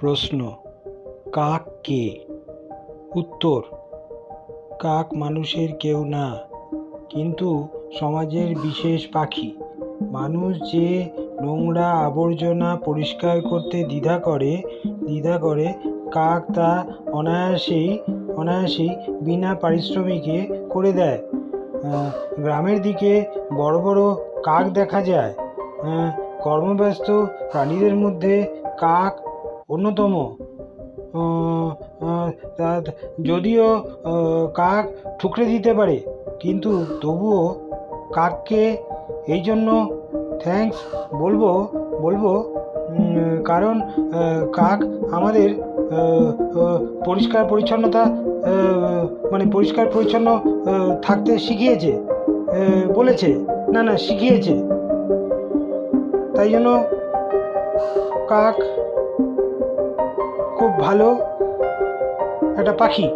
প্রশ্ন: কাক কে? উত্তর: কাক মানুষের কেউ না, কিন্তু সমাজের বিশেষ পাখি। মানুষ যে নোংরা আবর্জনা পরিষ্কার করতে দ্বিধা করে, কাক তা অনায়াসেই বিনা পারিশ্রমিকে করে দেয়। গ্রামের দিকে বড় বড় কাক দেখা যায়। কর্মব্যস্ত প্রাণীদের মধ্যে কাক অন্যতম। যদিও কাক ঠুকরে দিতে পারে, কিন্তু তবুও কাককে এই জন্য থ্যাঙ্কস বলবো, কারণ কাক আমাদের পরিষ্কার পরিচ্ছন্ন থাকতে শিখিয়েছে। শিখিয়েছে। তাই জন্য কাক খুব ভালো একটা পাখি।